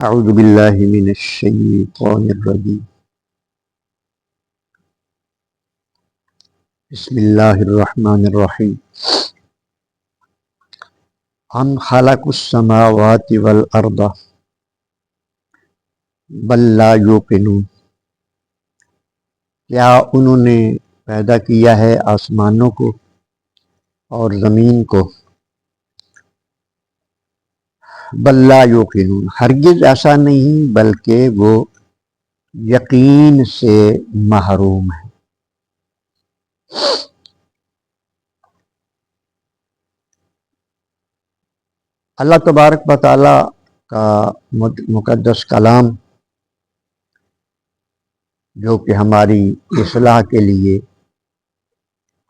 اعوذ باللہ من الشیطان الرجیم بسم اللہ الرحمن الرحیم ام خلق السماوات والارض بل لا یوقنون، کیا انہوں نے پیدا کیا ہے آسمانوں کو اور زمین کو؟ بل لا یوقنون، ہرگز ایسا نہیں بلکہ وہ یقین سے محروم ہے۔ اللہ تبارک و تعالی کا مقدس کلام جو کہ ہماری اصلاح کے لیے،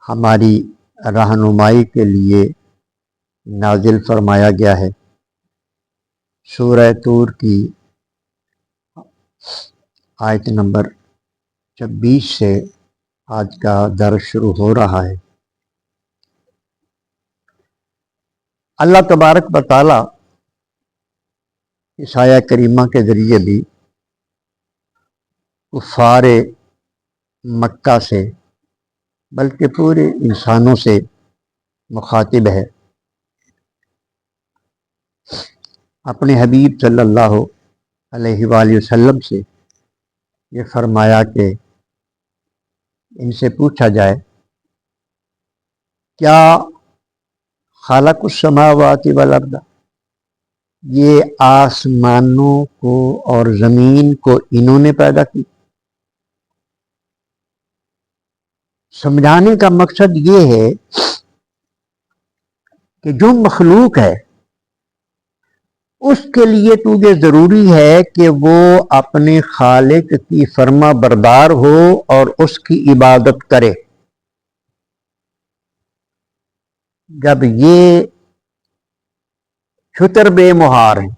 ہماری رہنمائی کے لیے نازل فرمایا گیا ہے، سورہ طور کی آیت نمبر 26 سے آج کا درس شروع ہو رہا ہے۔ اللہ تبارک و تعالی اس آیہ کریمہ کے ذریعے بھی کفار مکہ سے بلکہ پورے انسانوں سے مخاطب ہے۔ اپنے حبیب صلی اللہ علیہ وآلہ وسلم سے یہ فرمایا کہ ان سے پوچھا جائے، کیا خالق السماوات والارض، یہ آسمانوں کو اور زمین کو انہوں نے پیدا کی؟ سمجھانے کا مقصد یہ ہے کہ جو مخلوق ہے اس کے لیے تو یہ ضروری ہے کہ وہ اپنے خالق کی فرما بردار ہو اور اس کی عبادت کرے۔ جب یہ چھتر بے مہار ہیں،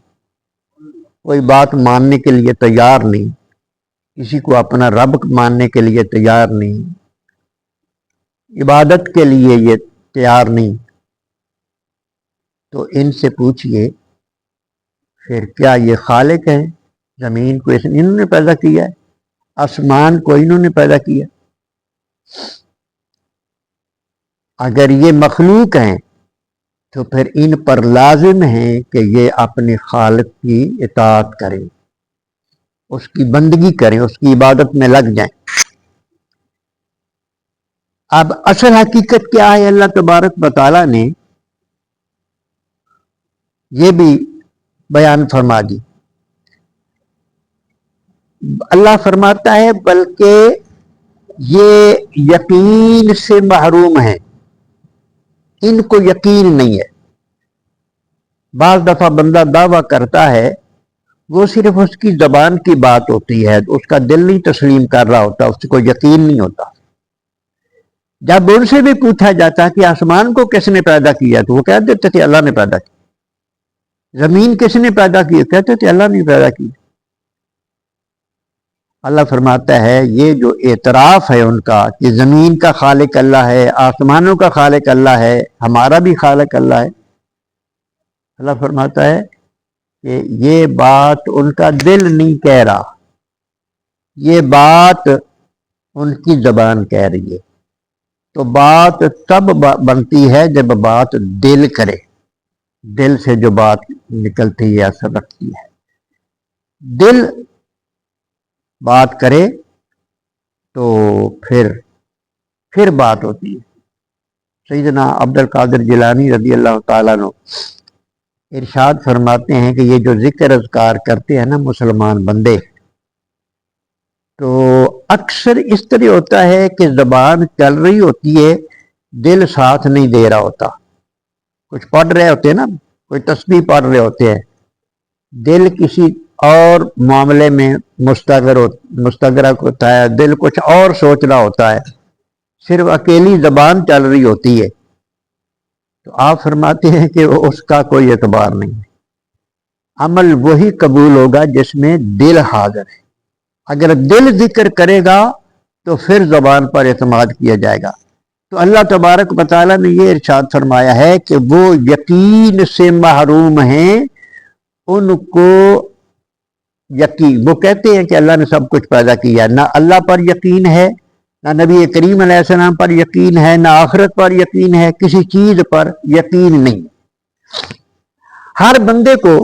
کوئی بات ماننے کے لیے تیار نہیں، کسی کو اپنا رب ماننے کے لیے تیار نہیں، عبادت کے لیے یہ تیار نہیں، تو ان سے پوچھئے پھر کیا یہ خالق ہے؟ زمین کو انہوں نے پیدا کیا ہے، آسمان کو انہوں نے پیدا کیا؟ اگر یہ مخلوق ہیں تو پھر ان پر لازم ہے کہ یہ اپنے خالق کی اطاعت کریں، اس کی بندگی کریں، اس کی عبادت میں لگ جائیں۔ اب اصل حقیقت کیا ہے؟ اللہ تبارک و تعالیٰ نے یہ بھی بیان فرما دی۔ اللہ فرماتا ہے بلکہ یہ یقین سے محروم ہیں، ان کو یقین نہیں ہے۔ بعض دفعہ بندہ دعویٰ کرتا ہے، وہ صرف اس کی زبان کی بات ہوتی ہے، اس کا دل نہیں تسلیم کر رہا ہوتا، اس کو یقین نہیں ہوتا۔ جب ان سے بھی پوچھا جاتا کہ آسمان کو کس نے پیدا کیا تو وہ کہہ دیتے تھے اللہ نے پیدا کیا۔ زمین کس نے پیدا کی؟ کہتے تھے اللہ نے پیدا کی۔ اللہ فرماتا ہے یہ جو اعتراف ہے ان کا کہ زمین کا خالق اللہ ہے، آسمانوں کا خالق اللہ ہے، ہمارا بھی خالق اللہ ہے، اللہ فرماتا ہے کہ یہ بات ان کا دل نہیں کہہ رہا، یہ بات ان کی زبان کہہ رہی ہے۔ تو بات تب بنتی ہے جب بات دل کرے، دل سے جو بات نکلتی ہے اثر رکھتی ہے، دل بات کرے تو پھر بات ہوتی ہے۔ سیدنا عبد القادر جیلانی رضی اللہ تعالیٰ عنہ ارشاد فرماتے ہیں کہ یہ جو ذکر اذکار کرتے ہیں نا مسلمان بندے، تو اکثر اس طرح ہوتا ہے کہ زبان چل رہی ہوتی ہے، دل ساتھ نہیں دے رہا ہوتا۔ کچھ پڑھ رہے ہوتے ہیں نا، کوئی تسبیح پڑھ رہے ہوتے ہیں، دل کسی اور معاملے میں مستغرق ہوتا ہے، دل کچھ اور سوچ رہا ہوتا ہے، صرف اکیلی زبان چل رہی ہوتی ہے، تو آپ فرماتے ہیں کہ اس کا کوئی اعتبار نہیں ہے۔ عمل وہی قبول ہوگا جس میں دل حاضر ہے۔ اگر دل ذکر کرے گا تو پھر زبان پر اعتماد کیا جائے گا۔ تو اللہ تبارک و تعالیٰ نے یہ ارشاد فرمایا ہے کہ وہ یقین سے محروم ہیں، ان کو یقین، وہ کہتے ہیں کہ اللہ نے سب کچھ پیدا کیا، نہ اللہ پر یقین ہے، نہ نبی کریم علیہ السلام پر یقین ہے، نہ آخرت پر یقین ہے، کسی چیز پر یقین نہیں۔ ہر بندے کو،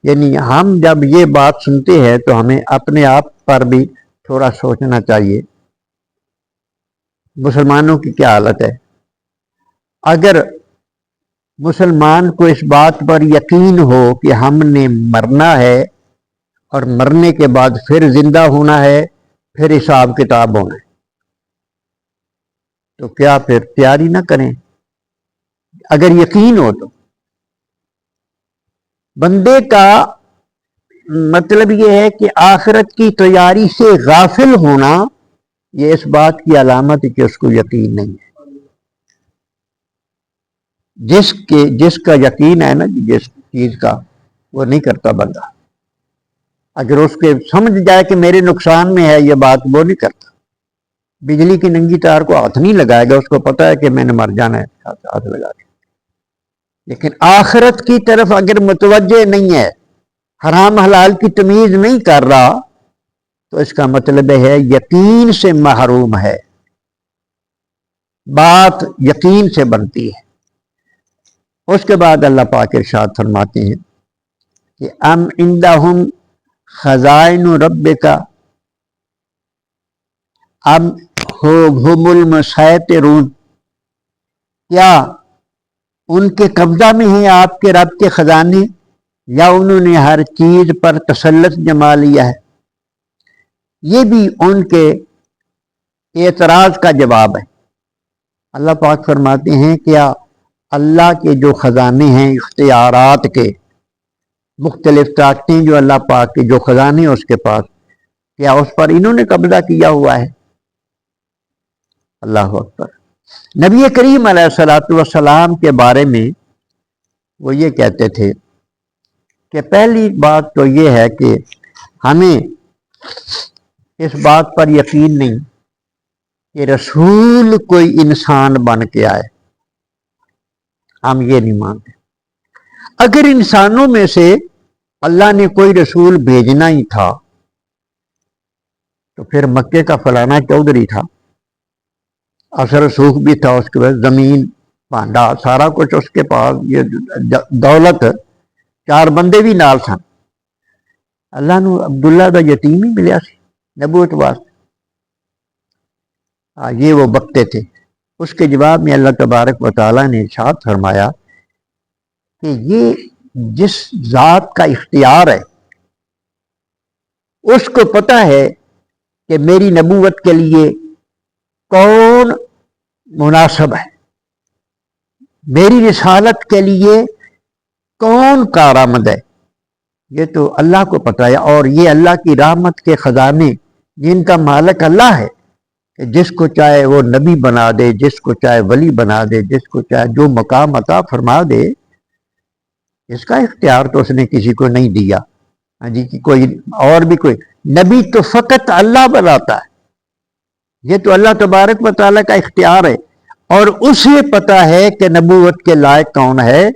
یعنی ہم جب یہ بات سنتے ہیں تو ہمیں اپنے آپ پر بھی تھوڑا سوچنا چاہیے، مسلمانوں کی کیا حالت ہے۔ اگر مسلمان کو اس بات پر یقین ہو کہ ہم نے مرنا ہے اور مرنے کے بعد پھر زندہ ہونا ہے، پھر حساب کتاب ہونا ہے، تو کیا پھر تیاری نہ کریں؟ اگر یقین ہو تو بندے کا مطلب یہ ہے کہ آخرت کی تیاری سے غافل ہونا، یہ اس بات کی علامت ہے کہ اس کو یقین نہیں ہے۔ جس کا یقین ہے نا، جس چیز کا، وہ نہیں کرتا بندہ۔ اگر اس کے سمجھ جائے کہ میرے نقصان میں ہے یہ بات، وہ نہیں کرتا۔ بجلی کی ننگی تار کو ہاتھ نہیں لگائے گا، اس کو پتا ہے کہ میں نے مر جانا ہے، ہاتھ لگا کے۔ لیکن آخرت کی طرف اگر متوجہ نہیں ہے، حرام حلال کی تمیز نہیں کر رہا، تو اس کا مطلب ہے یقین سے محروم ہے۔ بات یقین سے بنتی ہے۔ اس کے بعد اللہ پاک ارشاد فرماتے ہیں کہ ام عندہم خزائن ربک ام ہم المسیطرون، کیا ان کے قبضہ میں ہیں آپ کے رب کے خزانے، یا انہوں نے ہر چیز پر تسلط جما لیا ہے؟ یہ بھی ان کے اعتراض کا جواب ہے۔ اللہ پاک فرماتے ہیں کیا اللہ کے جو خزانے ہیں اختیارات کے، مختلف طاقتیں جو اللہ پاک کے جو خزانے ہیں اس کے پاس، کیا اس پر انہوں نے قبضہ کیا ہوا ہے؟ اللہ اکبر۔ نبی کریم علیہ الصلوۃ والسلام کے بارے میں وہ یہ کہتے تھے کہ پہلی بات تو یہ ہے کہ ہمیں اس بات پر یقین نہیں کہ رسول کوئی انسان بن کے آئے، ہم یہ نہیں مانتے۔ اگر انسانوں میں سے اللہ نے کوئی رسول بھیجنا ہی تھا تو پھر مکے کا فلانا چودھری تھا، اثر رسوخ بھی تھا، اس کے بعد زمین پانڈا سارا کچھ اس کے پاس، یہ دولت، 4 بندے بھی نال سن، اللہ نے عبداللہ دا یتیم ہی ملیا سی نبوت واسطے۔ یہ وہ بکتے تھے۔ اس کے جواب میں اللہ تبارک و تعالیٰ نے ارشاد فرمایا کہ یہ جس ذات کا اختیار ہے اس کو پتہ ہے کہ میری نبوت کے لیے کون مناسب ہے، میری رسالت کے لیے کون کارآمد ہے، یہ تو اللہ کو پتہ ہے۔ اور یہ اللہ کی رحمت کے خزانے جن کا مالک اللہ ہے، کہ جس کو چاہے وہ نبی بنا دے، جس کو چاہے ولی بنا دے، جس کو چاہے جو مقام عطا فرما دے، اس کا اختیار تو اس نے کسی کو نہیں دیا۔ ہاں جی، کوئی اور بھی کوئی نبی تو فقط اللہ بناتا ہے، یہ تو اللہ تبارک و تعالیٰ کا اختیار ہے، اور اسے پتہ ہے کہ نبوت کے لائق کون ہے۔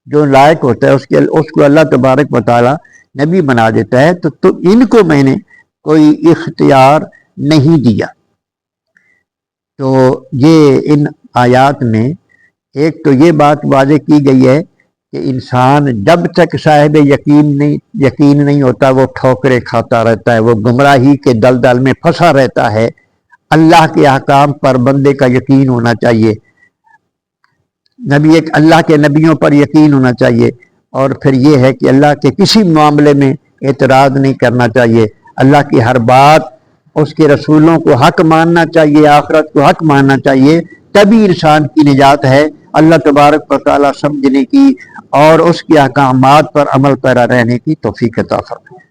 جو لائق ہوتا ہے اس کو اللہ تبارک و تعالیٰ نبی بنا دیتا ہے۔ تو ان کو میں نے کوئی اختیار نہیں دیا۔ تو یہ ان آیات میں ایک تو یہ بات واضح کی گئی ہے کہ انسان جب تک صاحب یقین نہیں ہوتا، وہ ٹھوکریں کھاتا رہتا ہے، وہ گمراہی کے دلدل میں پھنسا رہتا ہے۔ اللہ کے احکام پر بندے کا یقین ہونا چاہیے، اللہ کے نبیوں پر یقین ہونا چاہیے، اور پھر یہ ہے کہ اللہ کے کسی معاملے میں اعتراض نہیں کرنا چاہیے، اللہ کی ہر بات، اس کے رسولوں کو حق ماننا چاہیے، آخرت کو حق ماننا چاہیے، تبھی انسان کی نجات ہے۔ اللہ تبارک و تعالیٰ سمجھنے کی اور اس کے احکامات پر عمل پیرا رہنے کی توفیق عطا فرمائے۔